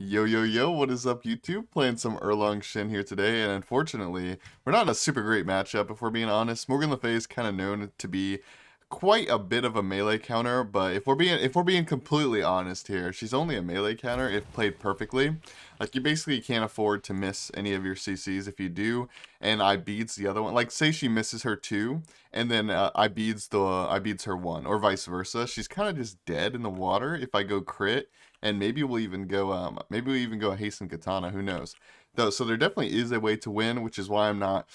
Yo, yo, yo, what is up, YouTube? Playing some ERLANG SHEN here today, and unfortunately, we're not in a super great matchup, if we're being honest. Morgan Le Fay is kind of known to be quite a bit of a melee counter, but if we're being completely honest here, she's only a melee counter if played perfectly. Like, you basically can't afford to miss any of your CCs. If you do, and I beads the other one, like, say she misses her 2, and then I beads her 1, or vice versa, she's kind of just dead in the water if I go crit. And maybe we'll even go a Hastened Katana, who knows. Though, so there definitely is a way to win, which is why I'm not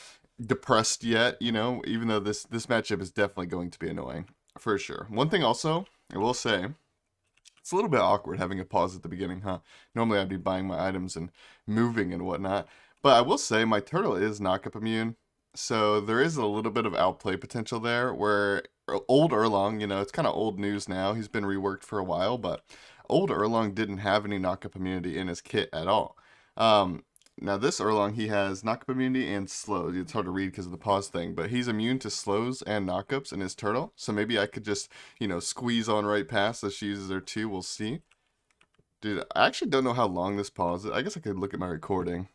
depressed yet, you know, even though this matchup is definitely going to be annoying, for sure. One thing also, I will say, it's a little bit awkward having a pause at the beginning, huh? Normally I'd be buying my items and moving and whatnot. But I will say my turtle is knockup immune, so there is a little bit of outplay potential there where old Erlang, you know, it's kind of old news now. He's been reworked for a while, but old Erlang didn't have any knockup immunity in his kit at all. Now this Erlang, he has knockup immunity and slows. It's hard to read because of the pause thing, but he's immune to slows and knockups in his turtle. So maybe I could just, you know, squeeze on right past as she uses her 2. We'll see. Dude, I actually don't know how long this pause is. I guess I could look at my recording.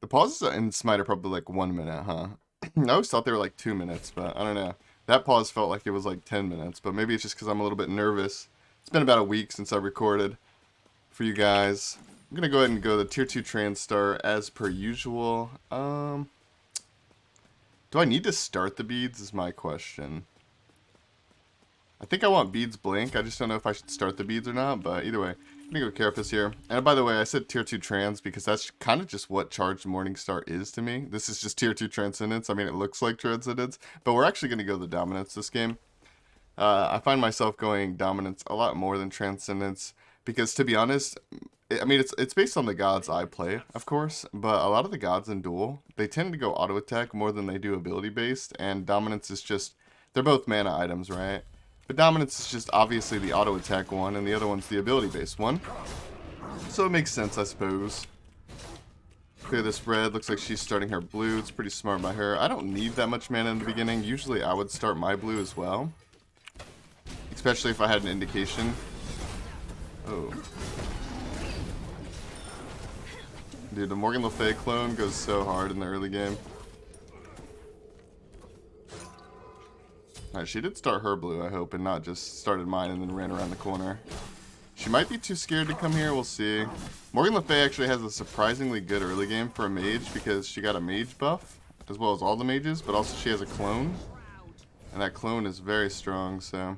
The pauses in Smite are probably like 1 minute, huh? I always thought they were like 2 minutes, but I don't know. That pause felt like it was like 10 minutes, but maybe it's just because I'm a little bit nervous. It's been about a week since I recorded for you guys. I'm going to go ahead and go the tier 2 trans star as per usual. Do I need to start the beads is my question. I think I want beads blink. I just don't know if I should start the beads or not, but either way. I'm going to go Carapace here. And by the way, I said tier 2 trans because that's kind of just what Charged Morningstar is to me. This is just tier 2 Transcendence. I mean, it looks like Transcendence, but we're actually going to go the Dominance this game. I find myself going Dominance a lot more than Transcendence because, to be honest, I mean, it's based on the gods I play, of course, but a lot of the gods in Duel, they tend to go auto attack more than they do ability based, and Dominance is just, they're both mana items, right? But Dominance is just obviously the auto attack one, and the other one's the ability based one. So it makes sense, I suppose. Clear this red. Looks like she's starting her blue. It's pretty smart by her. I don't need that much mana in the beginning. Usually I would start my blue as well. Especially if I had an indication. Oh. Dude, the Morgan Le Fay clone goes so hard in the early game. Alright, she did start her blue, I hope, and not just started mine and then ran around the corner. She might be too scared to come here, we'll see. Morgan Le Fay actually has a surprisingly good early game for a mage because she got a mage buff, as well as all the mages, but also she has a clone. And that clone is very strong, so...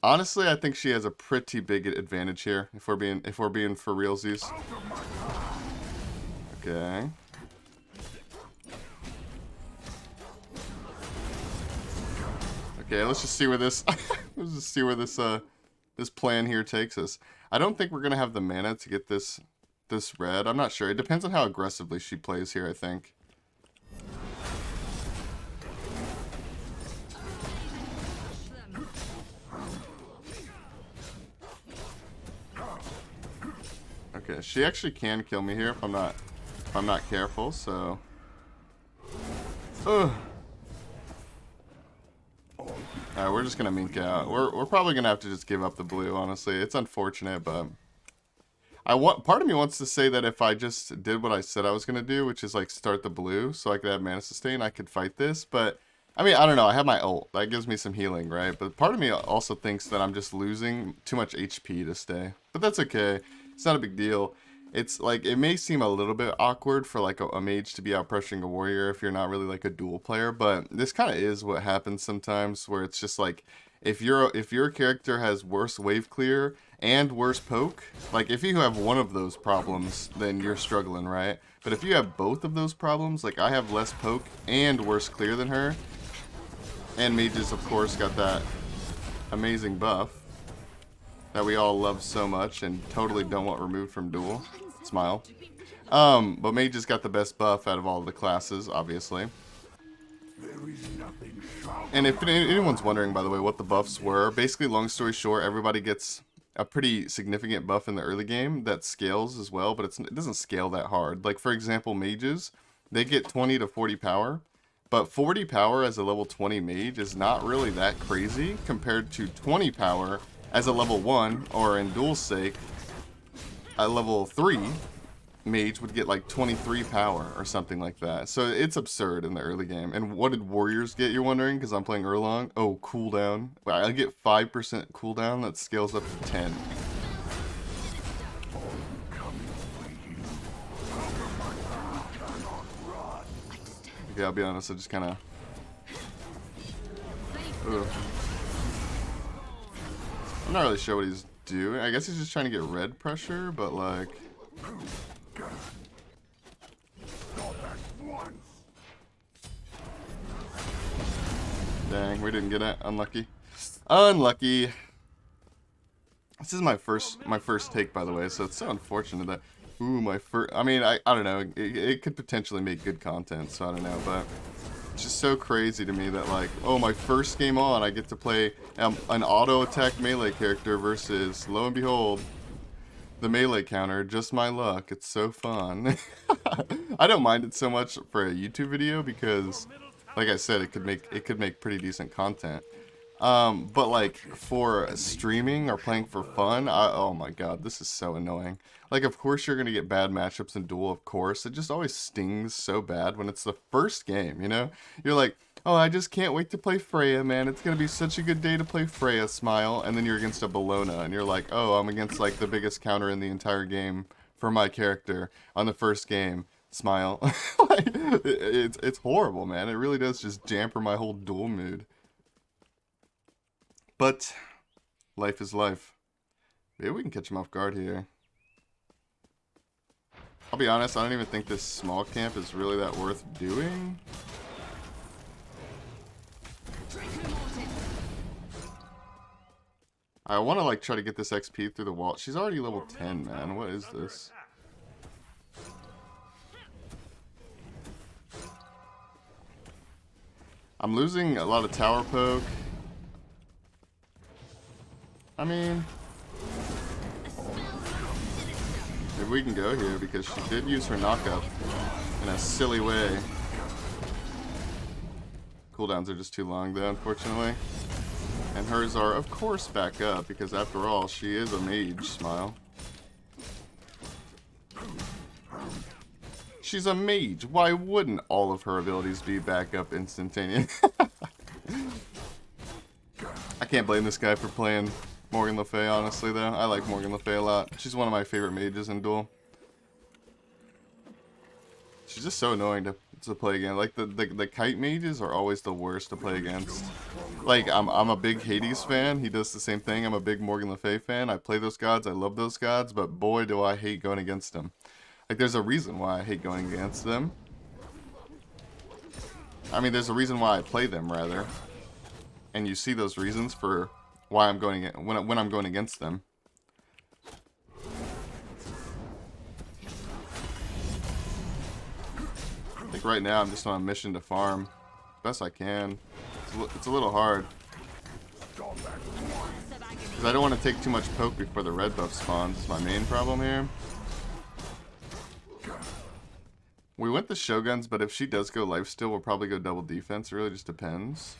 Honestly, I think she has a pretty big advantage here, if we're being for realsies. Okay. Okay, let's just see where this this plan here takes us. I don't think we're gonna have the mana to get this red. I'm not sure. It depends on how aggressively she plays here, I think. Okay, she actually can kill me here if I'm not careful, so. Ugh. Alright, we're just gonna mink out. We're probably gonna have to just give up the blue, honestly. It's unfortunate, but part of me wants to say that if I just did what I said I was gonna do, which is like start the blue so I could have mana sustain, I could fight this, but I mean, I don't know, I have my ult. That gives me some healing, right? But part of me also thinks that I'm just losing too much HP to stay. But that's okay. It's not a big deal. It's like, it may seem a little bit awkward for like a mage to be out pressuring a warrior if you're not really like a duel player, but this kind of is what happens sometimes where it's just like, if your character has worse wave clear and worse poke, like if you have one of those problems, then you're struggling, right? But if you have both of those problems, like I have less poke and worse clear than her, and mages of course got that amazing buff that we all love so much and totally don't want removed from Duel. Smile. But mages got the best buff out of all the classes, obviously. And if anyone's wondering, by the way, what the buffs were, basically, long story short, everybody gets a pretty significant buff in the early game that scales as well, but it doesn't scale that hard. Like, for example, mages, they get 20 to 40 power, but 40 power as a level 20 mage is not really that crazy compared to 20 power as a level 1, or in Duel's sake, at level 3, mage would get like 23 power or something like that. So it's absurd in the early game. And what did warriors get, you're wondering? Because I'm playing Erlang. Oh, cooldown. I get 5% cooldown. That scales up to 10. Okay, I'll be honest, I just kind of... I'm not really sure what he's doing. I guess he's just trying to get red pressure, but like... Dang, we didn't get it. Unlucky. Unlucky. This is my first take, by the way, so it's so unfortunate that... Ooh, my first... I mean, I don't know. It could potentially make good content, so I don't know, but... It's just so crazy to me that, like, oh, my first game on, I get to play an auto-attack melee character versus, lo and behold, the melee counter. Just my luck. It's so fun. I don't mind it so much for a YouTube video because, like I said, it could make pretty decent content. But like for streaming or playing for fun, oh my god, this is so annoying. Like, of course you're gonna get bad matchups in Duel, of course. It just always stings so bad when it's the first game, you know? You're like, oh, I just can't wait to play Freya, man. It's gonna be such a good day to play Freya, smile. And then you're against a Bellona, and you're like, oh, I'm against like the biggest counter in the entire game for my character on the first game. Smile. Like, it's horrible, man. It really does just damper my whole Duel mood. But life is life. Maybe we can catch him off guard here. I'll be honest, I don't even think this small camp is really that worth doing. I want to like try to get this XP through the wall. She's already level 10, man. What is this? I'm losing a lot of tower poke. I mean, maybe we can go here because she did use her knockup in a silly way. Cooldowns are just too long though, unfortunately. And hers are, of course, back up because after all, she is a mage, smile. She's a mage. Why wouldn't all of her abilities be back up instantaneous? I can't blame this guy for playing Morgan Le Fay, honestly, though. I like Morgan Le Fay a lot. She's one of my favorite mages in Duel. She's just so annoying to play against. Like, the kite mages are always the worst to play against. Like, I'm a big Hades fan. He does the same thing. I'm a big Morgan Le Fay fan. I play those gods. I love those gods. But boy, do I hate going against them. Like, there's a reason why I hate going against them. I mean, there's a reason why I play them, rather. And you see those reasons for why I'm going when I'm going against them. I think right now I'm just on a mission to farm best I can. It's a little hard because I don't want to take too much poke before the red buff spawns. It's my main problem here. We went the Shoguns, but if she does go lifesteal, we'll probably go double defense. It really just depends.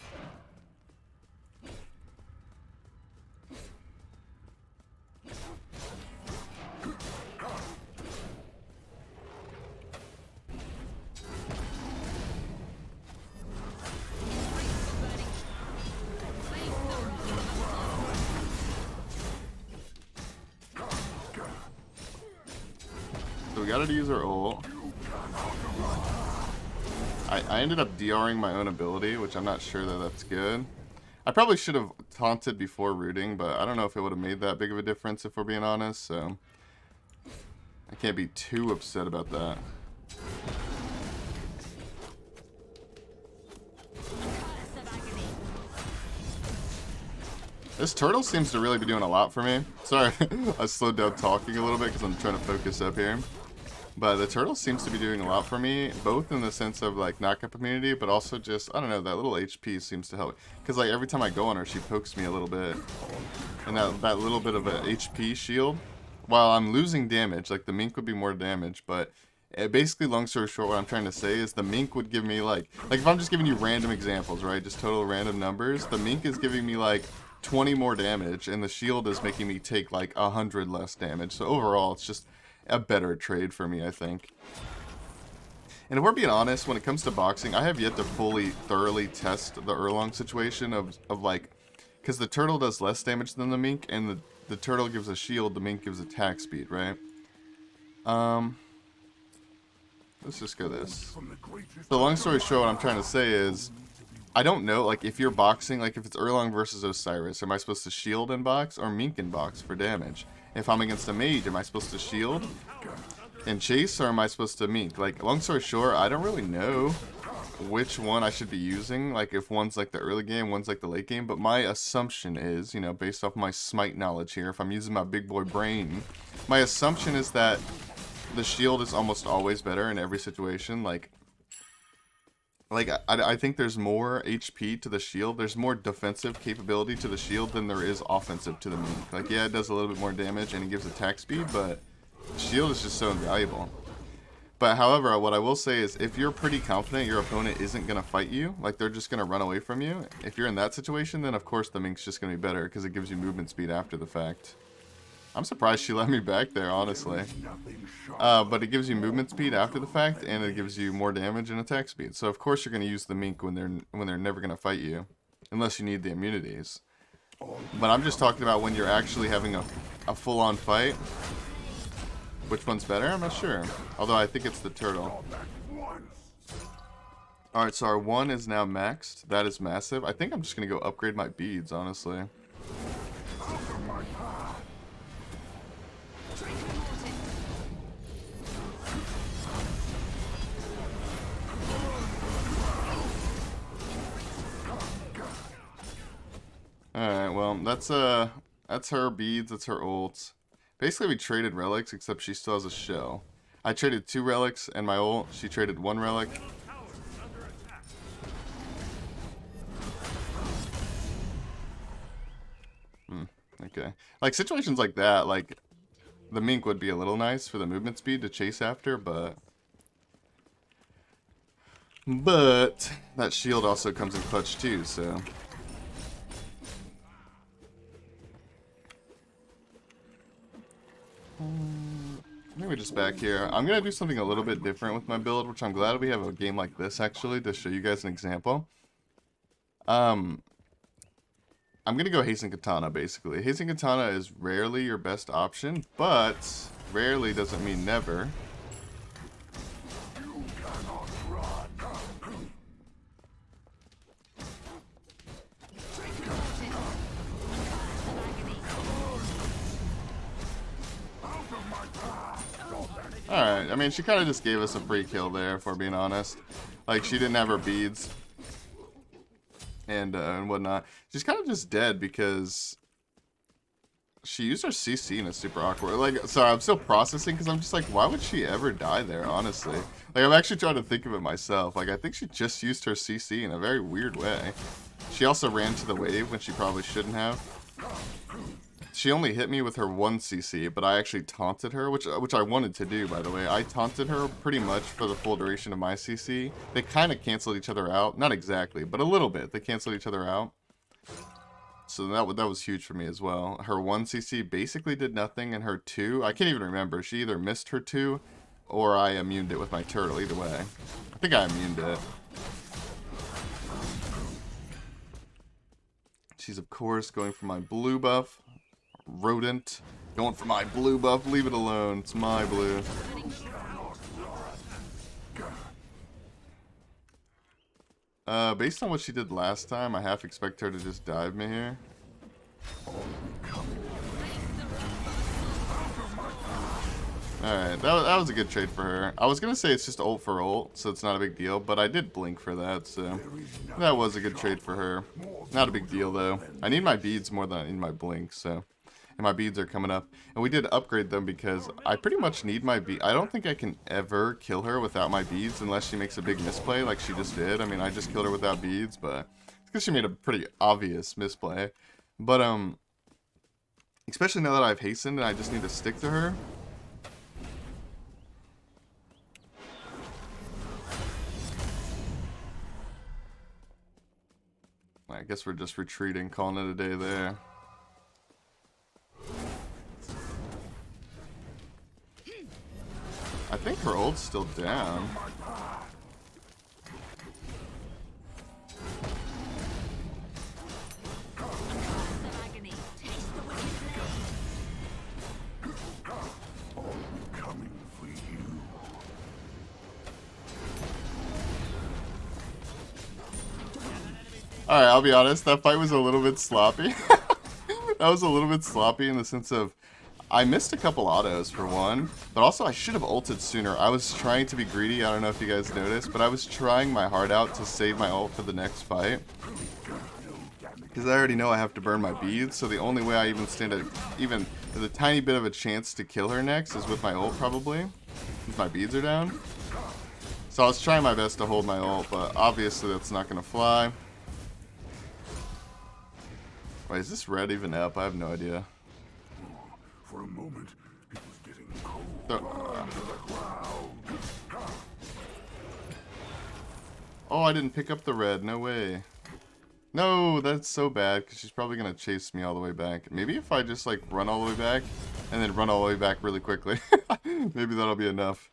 So we got to use our ult. I ended up DRing my own ability, which I'm not sure that that's good. I probably should have taunted before rooting, but I don't know if it would have made that big of a difference if we're being honest, so I can't be too upset about that. This turtle seems to really be doing a lot for me. Sorry, I slowed down talking a little bit because I'm trying to focus up here. But the turtle seems to be doing a lot for me, both in the sense of like knockup immunity, but also just, I don't know, that little HP seems to help. Because like every time I go on her, she pokes me a little bit. And that little bit of a HP shield, while I'm losing damage, like the mink would be more damage, but basically, long story short, what I'm trying to say is the mink would give me like if I'm just giving you random examples, right, just total random numbers, the mink is giving me like 20 more damage, and the shield is making me take like 100 less damage. So overall, it's just a better trade for me, I think. And if we're being honest, when it comes to boxing, I have yet to fully, thoroughly test the Erlang situation of like, because the turtle does less damage than the mink, and the turtle gives a shield, the mink gives attack speed, right? Let's just go this. So long story short, what I'm trying to say is, I don't know, like, if you're boxing, like, if it's Erlang versus Osiris, am I supposed to shield and box, or mink and box for damage? If I'm against a mage, am I supposed to shield and chase, or am I supposed to mink? Like, long story short, I don't really know which one I should be using, like, if one's, like, the early game, one's, like, the late game, but my assumption is, you know, based off my Smite knowledge here, if I'm using my big boy brain, my assumption is that the shield is almost always better in every situation. Like I think there's more HP to the shield. There's more defensive capability to the shield than there is offensive to the mink. Like, yeah, it does a little bit more damage and it gives attack speed, but the shield is just so invaluable. But however, what I will say is, if you're pretty confident your opponent isn't going to fight you, like they're just going to run away from you, if you're in that situation, then of course the mink's just going to be better because it gives you movement speed after the fact. I'm surprised she let me back there, honestly. But it gives you movement speed after the fact, and it gives you more damage and attack speed. So of course you're going to use the mink when they're never going to fight you, unless you need the immunities. But I'm just talking about when you're actually having a full-on fight. Which one's better? I'm not sure. Although I think it's the turtle. Alright, so our 1 is now maxed. That is massive. I think I'm just going to go upgrade my beads, honestly. Alright, well, that's her beads, that's her ults. Basically, we traded relics, except she still has a shell. I traded 2 relics and my ult. She traded 1 relic. Okay. Like, situations like that, like, the mink would be a little nice for the movement speed to chase after, but that shield also comes in clutch too, so... Maybe just back here. I'm going to do something a little bit different with my build, which I'm glad we have a game like this, actually, to show you guys an example. I'm going to go Hastened Katana, basically. Hastened Katana is rarely your best option, but rarely doesn't mean never. Alright, I mean, she kind of just gave us a free kill there, if we're being honest. Like, she didn't have her beads and whatnot. She's kind of just dead because she used her CC in a super awkward... Like, sorry, I'm still processing because I'm just like, why would she ever die there, honestly? Like, I'm actually trying to think of it myself. Like, I think she just used her CC in a very weird way. She also ran to the wave when she probably shouldn't have. She only hit me with her 1 CC, but I actually taunted her, which I wanted to do, by the way. I taunted her pretty much for the full duration of my CC. They kind of canceled each other out. Not exactly, but a little bit. They canceled each other out. So that was huge for me as well. Her 1 CC basically did nothing, and her 2, I can't even remember. She either missed her 2, or I immuned it with my turtle, either way. I think I immuned it. She's, of course, going for my blue buff. Rodent. Going for my blue buff. Leave it alone. It's my blue. Based on what she did last time, I half expect her to just dive me here. Alright, that was a good trade for her. I was going to say it's just ult for ult, so it's not a big deal, but I did blink for that, so that was a good trade for her. Not a big deal, though. I need my beads more than I need my blink, so... And my beads are coming up. And we did upgrade them because I pretty much need my beads. I don't think I can ever kill her without my beads unless she makes a big misplay like she just did. I mean, I just killed her without beads, but it's because she made a pretty obvious misplay. But, especially now that I've hastened and I just need to stick to her. Like, I guess we're just retreating, calling it a day there. I think her ult's still down. Alright, I'll be honest, that fight was a little bit sloppy. That was a little bit sloppy in the sense of I missed a couple autos for one, but also I should have ulted sooner. I was trying to be greedy, I don't know if you guys noticed, but I was trying my heart out to save my ult for the next fight. Because I already know I have to burn my beads, so the only way I even stand even a tiny bit of a chance to kill her next is with my ult probably, because my beads are down. So I was trying my best to hold my ult, but obviously that's not going to fly. Wait, is this red even up? I have no idea. For a moment, it was getting cold. Oh, I didn't pick up the red. No way. No, that's so bad, because she's probably going to chase me all the way back. Maybe if I just, like, run all the way back, and then run all the way back really quickly. Maybe that'll be enough.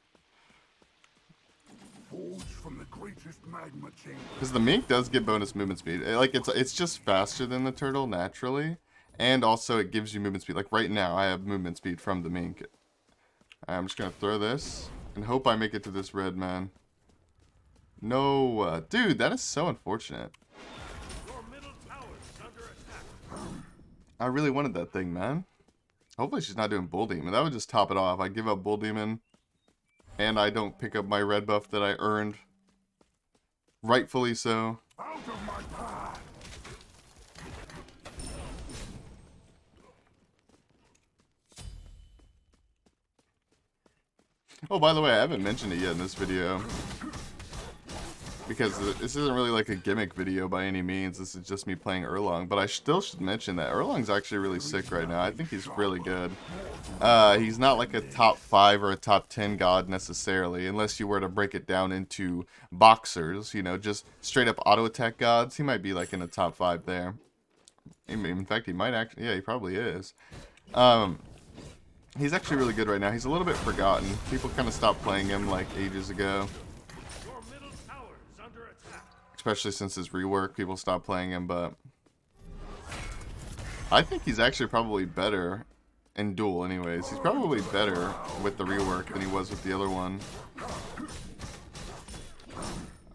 Because the mink does get bonus movement speed. Like, it's just faster than the turtle, naturally. And also, it gives you movement speed. Like, right now, I have movement speed from the mink. I'm just going to throw this, and hope I make it to this red man. No, dude, that is so unfortunate. I really wanted that thing, man. Hopefully she's not doing Bull Demon. That would just top it off. I give up Bull Demon, and I don't pick up my red buff that I earned. Rightfully so. Out of my path. Oh, by the way, I haven't mentioned it yet in this video. Because this isn't really like a gimmick video by any means. This is just me playing Erlang. But I still should mention that Erlang's actually really sick right now. I think he's really good. He's not like a top 5 or a top 10 god necessarily. Unless you were to break it down into boxers. You know, just straight up auto attack gods. He might be like in the top 5 there. In fact, he might actually... Yeah, he probably is. He's actually really good right now. He's a little bit forgotten. People kind of stopped playing him like ages ago. Especially since his rework, people stopped playing him, but I think he's actually probably better in Duel anyways. He's probably better with the rework than he was with the other one.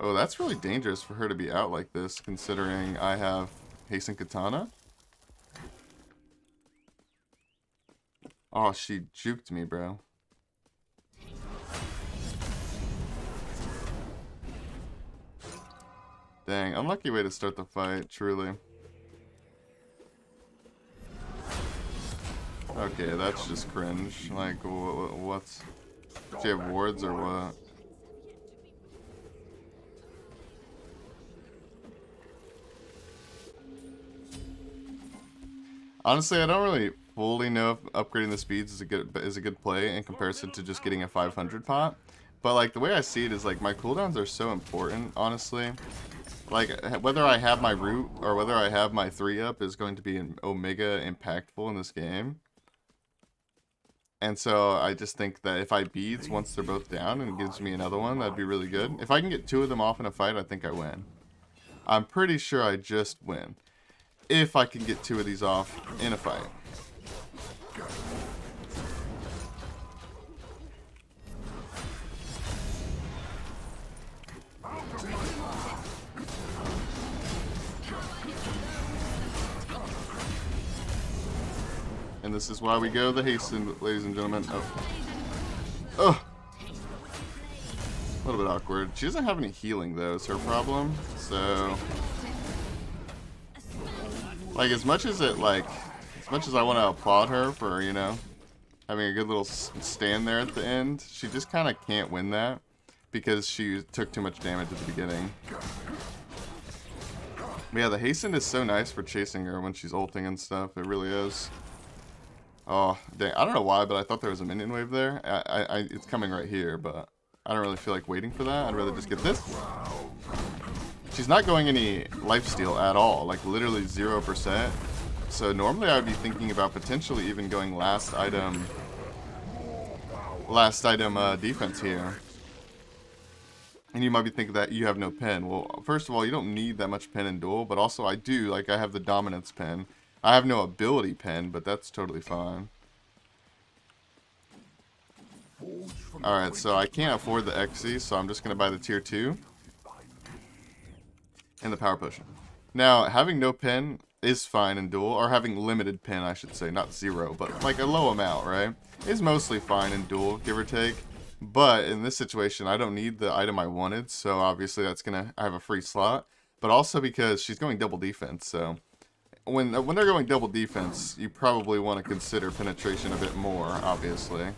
Oh, that's really dangerous for her to be out like this, considering I have Hastened Katana. Oh, she juked me, bro. Dang, unlucky way to start the fight, truly. Okay, that's just cringe. Like, what's... Do you have wards or what? Honestly, I don't really fully know if upgrading the speeds is a good play in comparison to just getting a 500 pot. But like the way I see it is like my cooldowns are so important, honestly. Like whether I have my root or whether I have my 3-up is going to be an omega impactful in this game. And so I just think that if I beads once they're both down and it gives me another one, that'd be really good. If I can get 2 of them off in a fight, I think I win. I'm pretty sure I just win. If I can get 2 of these off in a fight. And this is why we go the hasten, ladies and gentlemen. Oh. A little bit awkward. She doesn't have any healing, though, is her problem. So, like, as much as I want to applaud her for, you know, having a good little stand there at the end, she just kind of can't win that because she took too much damage at the beginning. But yeah, the hasten is so nice for chasing her when she's ulting and stuff. It really is. Oh, dang. I don't know why, but I thought there was a minion wave there. It's coming right here, but I don't really feel like waiting for that. I'd rather just get this. she's not going any lifesteal at all, like literally 0%. So normally I would be thinking about potentially even going last item defense here. And you might be thinking that you have no pen. Well, first of all, you don't need that much pen in Duel, but also I do. Like, I have the dominance pen. I have no ability pen, but that's totally fine. Alright, so I can't afford the XC, so I'm just going to buy the tier 2 and the power potion. Now, having no pen is fine in Duel, or having limited pen, I should say, not 0, but like a low amount, right? Is mostly fine in Duel, give or take. But in this situation, I don't need the item I wanted, so obviously that's gonna I have a free slot. But also because she's going double defense, so when they're going double defense, you probably want to consider penetration a bit more, obviously. It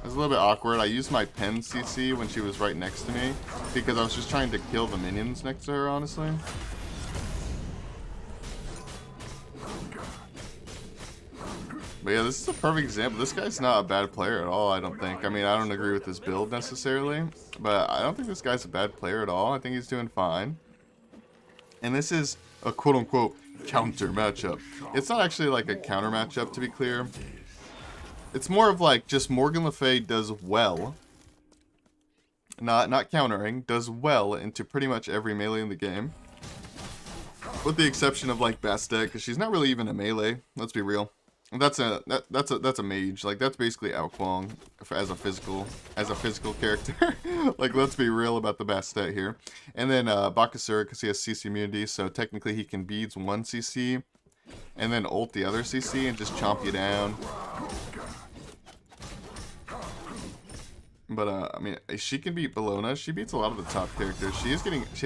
was a little bit awkward. I used my pen CC when she was right next to me because I was just trying to kill the minions next to her, honestly. But yeah, this is a perfect example. This guy's not a bad player at all, I don't think. I mean, I don't agree with his build necessarily, but I don't think this guy's a bad player at all. I think he's doing fine. And this is a quote-unquote counter matchup. It's not actually like a counter matchup, to be clear. It's more of like just Morgan Le Fay does well, not countering, does well into pretty much every melee in the game. With the exception of like Bastet, because she's not really even a melee, let's be real. That's a mage. Like, that's basically Ao Kuang as a physical character. Like, let's be real about the Bastet here. And then BOXER, because he has CC immunity, so technically he can beads one CC and then ult the other CC and just chomp you down. But I mean, she can beat Bellona. She beats a lot of the top characters. She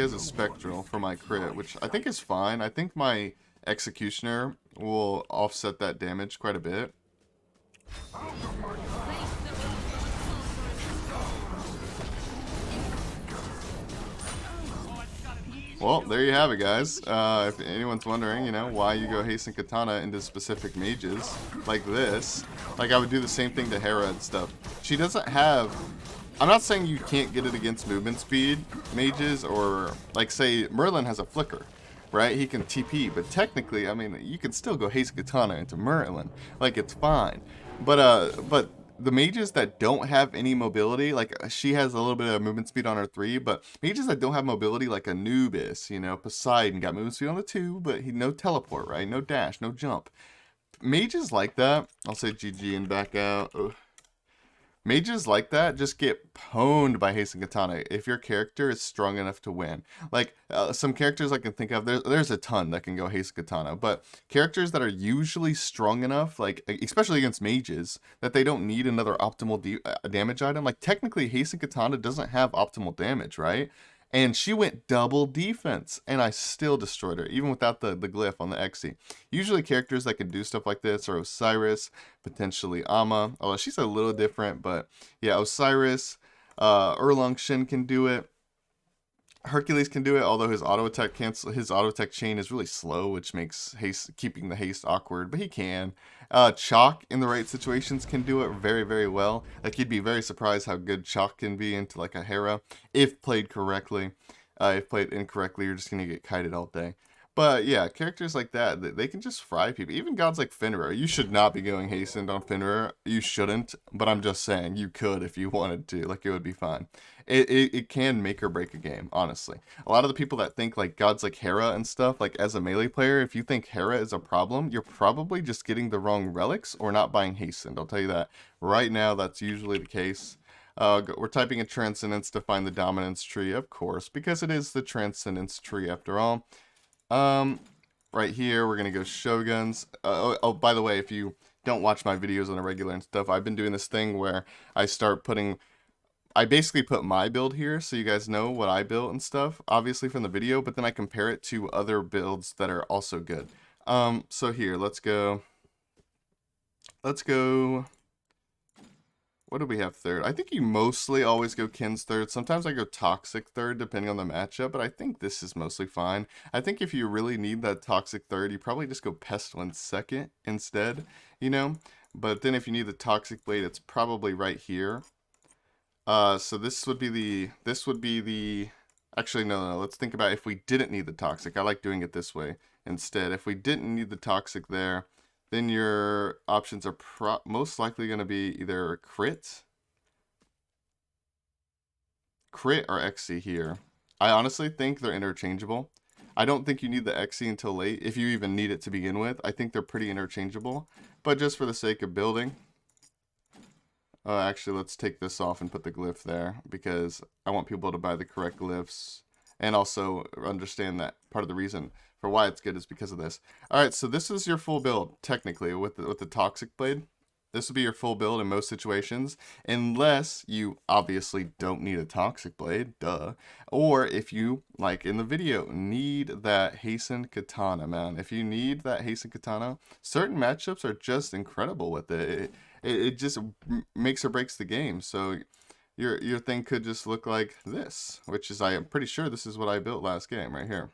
has a Spectral for my crit, which I think is fine. I think my Executioner will offset that damage quite a bit. Well, there you have it, guys. If anyone's wondering, you know, why you go Hastened Katana into specific mages like this, like I would do the same thing to Hera and stuff. She doesn't have... I'm not saying you can't get it against movement speed mages, or like say Merlin has a flicker, right? He can TP, but technically, I mean, you can still go Hastened Katana into Merlin, like it's fine. But the mages that don't have any mobility, like she has a little bit of movement speed on her 3, but mages that don't have mobility, like Anubis, you know, Poseidon got movement speed on the 2, but he no teleport, right? No dash, no jump. Mages like that, I'll say GG and back out. Ugh. Mages like that just get pwned by Hastened Katana if your character is strong enough to win. Like, some characters I can think of, there's a ton that can go Hastened Katana, but characters that are usually strong enough, like, especially against mages, that they don't need another optimal damage item. Like, technically, Hastened Katana doesn't have optimal damage, right? And she went double defense, and I still destroyed her, even without the glyph on the XC. Usually characters that can do stuff like this are Osiris, potentially Amma, although she's a little different, but yeah, Osiris, ERLANG SHEN can do it. Hercules can do it, although his auto attack chain is really slow, which makes keeping the haste awkward, but he can. Chalk in the right situations can do it very, very well. Like, you'd be very surprised how good Chalk can be into like a Hera if played correctly. If played incorrectly, you're just gonna get kited all day. But yeah, characters like that, they can just fry people. Even gods like Fenrir. You should not be going Hastened on Fenrir. You shouldn't, but I'm just saying you could if you wanted to. Like, it would be fine. It can make or break a game, honestly. A lot of the people that think like gods like Hera and stuff, like as a melee player, if you think Hera is a problem, you're probably just getting the wrong relics or not buying Hastened. I'll tell you that. Right now, that's usually the case. We're typing in Transcendence to find the Dominance tree, of course, because it is the Transcendence tree after all. Right here, we're going to go Shoguns. Oh, by the way, if you don't watch my videos on a regular and stuff, I've been doing this thing where I basically put my build here so you guys know what I built and stuff, obviously from the video, but then I compare it to other builds that are also good. So here, let's go. What do we have third? I think you mostly always go Kin's third. Sometimes I go Toxic third, depending on the matchup, but I think this is mostly fine. I think if you really need that Toxic third, you probably just go Pestilence second instead, you know? But then if you need the Toxic Blade, it's probably right here. So this would be the, actually, no, let's think about if we didn't need the toxic. I like doing it this way instead. If we didn't need the toxic there, then your options are most likely going to be either crit or XC here. I honestly think they're interchangeable. I don't think you need the XC until late, if you even need it to begin with. I think they're pretty interchangeable, but just for the sake of building, actually, let's take this off and put the glyph there because I want people to buy the correct glyphs and also understand that part of the reason for why it's good is because of this. All right, so this is your full build technically with the toxic blade. This would be your full build in most situations, unless you obviously don't need a toxic blade, duh. Or if you, like in the video, need that Hastened Katana, man. If you need that Hastened Katana, certain matchups are just incredible with it. It just makes or breaks the game. So your thing could just look like this, which is, I am pretty sure this is what I built last game right here.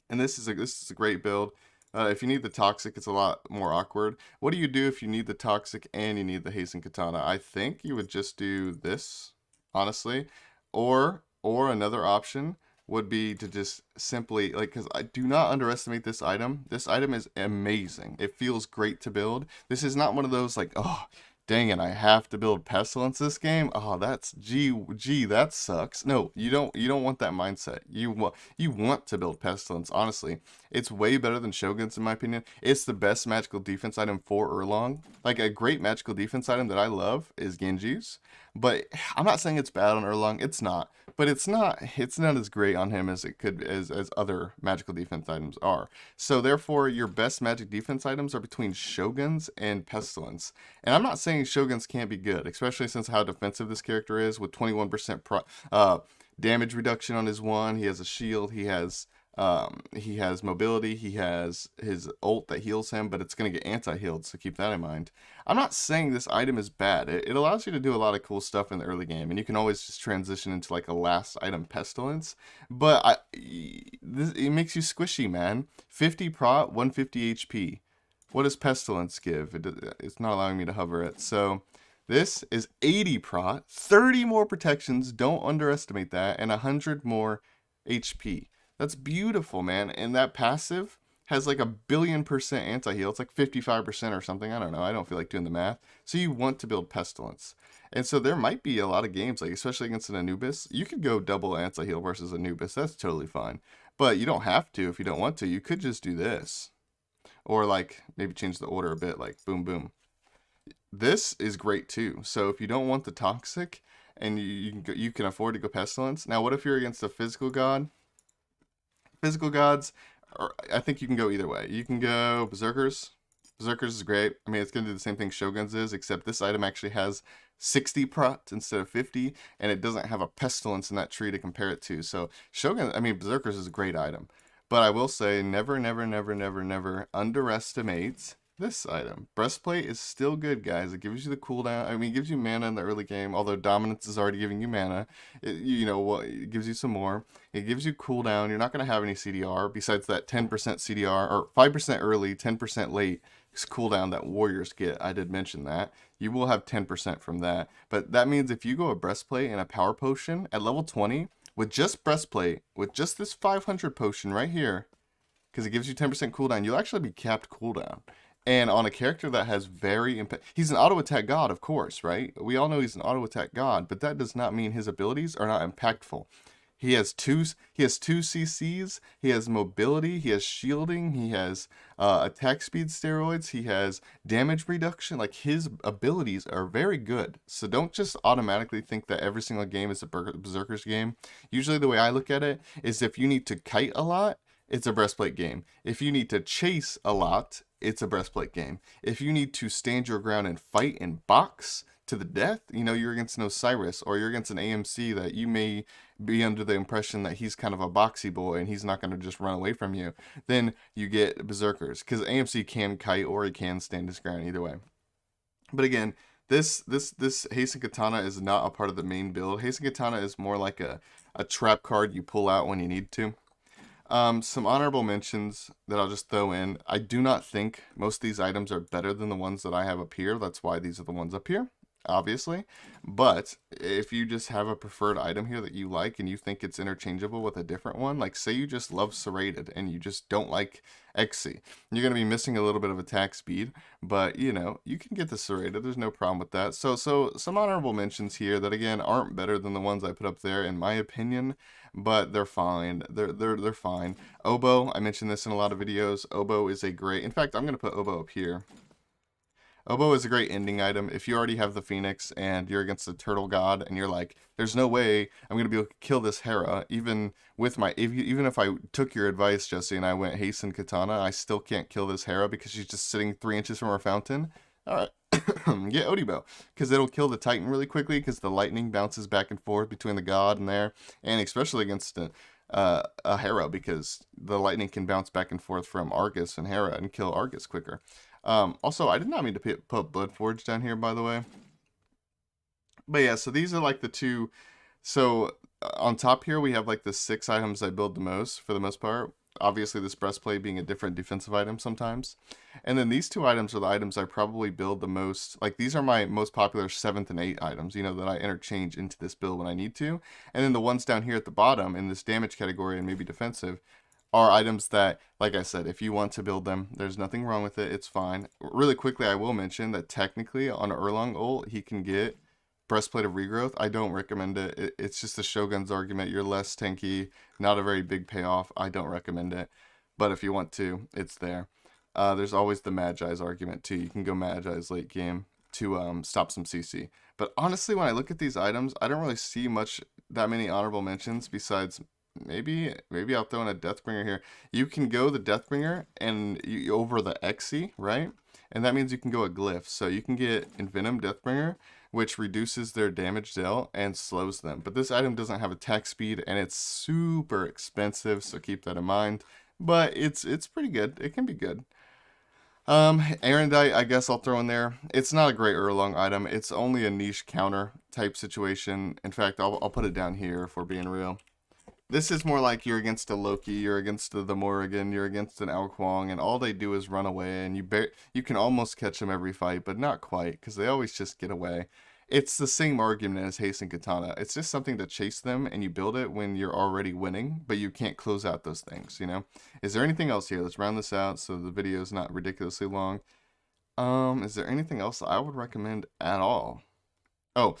And this is a great build. If you need the toxic, it's a lot more awkward. What do you do if you need the toxic and you need the Hasten Katana? I think you would just do this, honestly, or another option would be to just simply, like, because I do not underestimate this item. This item is amazing. It feels great to build. This is not one of those like, oh, dang it, I have to build Pestilence this game. Oh, that's gee, that sucks. No, you don't want that mindset. You want to build Pestilence, honestly. It's way better than Shogun's in my opinion. It's the best magical defense item for Erlong. Like a great magical defense item that I love is Genji's. But I'm not saying it's bad on Erlong. It's not. But it's not as great on him as it could as other magical defense items are. So therefore your best magic defense items are between Shoguns and Pestilence. And I'm not saying Shoguns can't be good, especially since how defensive this character is with 21% damage reduction on his one. He has a shield. He has mobility. He has his ult that heals him, but it's going to get anti-healed, so keep that in mind. I'm not saying this item is bad. It allows you to do a lot of cool stuff in the early game, and you can always just transition into like a last item Pestilence. But it makes you squishy, man. 50 prot, 150 HP. What does Pestilence give? It's not allowing me to hover it. So this is 80 prot, 30 more protections, don't underestimate that, and 100 more HP. That's beautiful, man. And that passive has like 1,000,000,000% anti-heal. It's like 55% or something. I don't know. I don't feel like doing the math. So you want to build Pestilence. And so there might be a lot of games, like especially against an Anubis, you could go double anti-heal versus Anubis. That's totally fine. But you don't have to if you don't want to. You could just do this. Or like maybe change the order a bit, like boom, boom. This is great too. So if you don't want the toxic and you can afford to go Pestilence. Now, what if you're against a physical god? Physical gods, or I think you can go either way. You can go Berserkers. Berserkers is great. I mean, it's going to do the same thing Shoguns is, except this item actually has 60 prot instead of 50, and it doesn't have a Pestilence in that tree to compare it to. So Berserkers is a great item. But I will say, never, never, never, never, never underestimate this item. Breastplate is still good, guys. It gives you the cooldown. I mean, it gives you mana in the early game, although Dominance is already giving you mana. It gives you some more. It gives you cooldown. You're not going to have any CDR besides that 10% CDR, or 5% early, 10% late cooldown that warriors get. I did mention that. You will have 10% from that. But that means if you go a breastplate and a power potion at level 20, with just breastplate, with just this 500 potion right here, because it gives you 10% cooldown, you'll actually be capped cooldown. And on a character that has he's an auto attack god, of course, right? We all know he's an auto attack god, but that does not mean his abilities are not impactful. He has two CCs, he has mobility, he has shielding, he has attack speed steroids, he has damage reduction. Like, his abilities are very good. So don't just automatically think that every single game is a Berserker's game. Usually the way I look at it is if you need to kite a lot, it's a breastplate game. If you need to chase a lot, it's a breastplate game. If you need to stand your ground and fight and box to the death, you're against an Osiris or you're against an AMC that you may be under the impression that he's kind of a boxy boy and he's not going to just run away from you, then you get Berserkers, because AMC can kite or he can stand his ground either way. But again, this Hastened Katana is not a part of the main build. Hastened Katana is more like a trap card you pull out when you need to. Some honorable mentions that I'll just throw in. I do not think most of these items are better than the ones that I have up here. That's why these are the ones up here. obviously. But if you just have a preferred item here that you like and you think it's interchangeable with a different one, like say you just love Serrated and you just don't like XC, you're going to be missing a little bit of attack speed, but you know, you can get the Serrated. There's no problem with that. So some honorable mentions here that again aren't better than the ones I put up there in my opinion, but they're fine. They're fine. Oboe, I mentioned this in a lot of videos. Oboe is a great, in fact, I'm going to put Oboe up here. Oboe is a great ending item. If you already have the Phoenix and you're against the Turtle God and you're like, there's no way I'm going to be able to kill this Hera, even with my, even if I took your advice, Jesse, and I went Hastened Katana, I still can't kill this Hera because she's just sitting 3 inches from her fountain. Alright, get Odibo, because it'll kill the Titan really quickly because the lightning bounces back and forth between the God and there, and especially against a Hera because the lightning can bounce back and forth from Argus and Hera and kill Argus quicker. Also, I did not mean to put Bloodforge down here, by the way. But yeah, so these are like the two. So on top here, we have like the 6 items I build the most, for the most part. Obviously, this breastplate being a different defensive item sometimes. And then these 2 items are the items I probably build the most. Like, these are my most popular 7th and 8 items, you know, that I interchange into this build when I need to. And then the ones down here at the bottom in this damage category and maybe defensive are items that, like I said, if you want to build them, there's nothing wrong with it. It's fine. Really quickly, I will mention that technically on Erlang ult, he can get Breastplate of Regrowth. I don't recommend it. It's just a Shogun's argument. You're less tanky, not a very big payoff. I don't recommend it. But if you want to, it's there. There's always the Magi's argument too. You can go Magi's late game to stop some CC. But honestly, when I look at these items, I don't really see that many honorable mentions besides maybe I'll throw in a Deathbringer here. You can go the Deathbringer and you over the XC, right? And that means you can go a Glyph. So you can get Envenom Deathbringer, which reduces their damage dealt and slows them. But this item doesn't have attack speed and it's super expensive, so keep that in mind. But it's pretty good. It can be good. Erendite, I guess I'll throw in there. It's not a great Erlang item. It's only a niche counter type situation. In fact, I'll put it down here if we're being real. This is more like you're against a Loki, you're against the Morrigan, you're against an Ao Kuang, and all they do is run away, and you can almost catch them every fight, but not quite, because they always just get away. It's the same argument as Hastened Katana. It's just something to chase them, and you build it when you're already winning, but you can't close out those things, you know? Is there anything else here? Let's round this out so the video is not ridiculously long. Is there anything else I would recommend at all? Oh,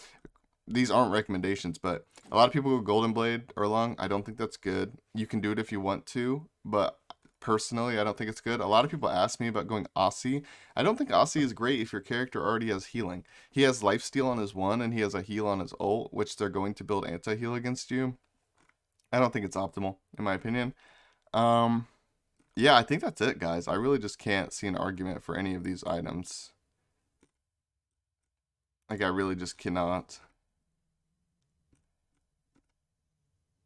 these aren't recommendations, but a lot of people go Golden Blade Erlang. I don't think that's good. You can do it if you want to, but personally, I don't think it's good. A lot of people ask me about going Aussie. I don't think Aussie is great if your character already has healing. He has lifesteal on his 1 and he has a heal on his ult, which they're going to build anti-heal against you. I don't think it's optimal, in my opinion. Yeah, I think that's it, guys. I really just can't see an argument for any of these items. Like, I really just cannot.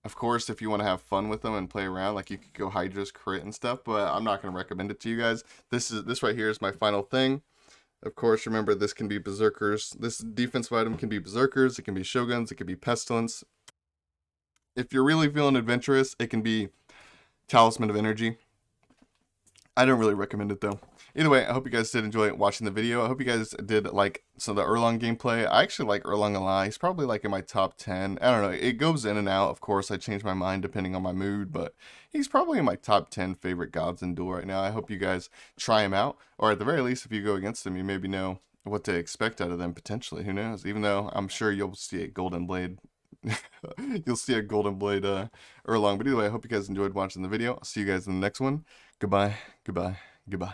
Of course, if you want to have fun with them and play around, like you could go Hydra's crit and stuff, but I'm not going to recommend it to you guys. This right here is my final thing. Of course, remember this can be Berserkers. This defensive item can be Berserkers, it can be Shoguns, it can be Pestilence. If you're really feeling adventurous, it can be Talisman of Energy. I don't really recommend it though. Either way, I hope you guys did enjoy watching the video. I hope you guys did like some of the Erlang gameplay. I actually like Erlang a lot. He's probably like in my top 10. I don't know. It goes in and out. Of course, I change my mind depending on my mood, but he's probably in my top 10 favorite gods in Duel right now. I hope you guys try him out, or at the very least, if you go against him, you maybe know what to expect out of them potentially. Who knows? Even though I'm sure you'll see a Golden Blade. You'll see a Golden Blade Erlang. But either way, I hope you guys enjoyed watching the video. I'll see you guys in the next one. Goodbye, goodbye, goodbye.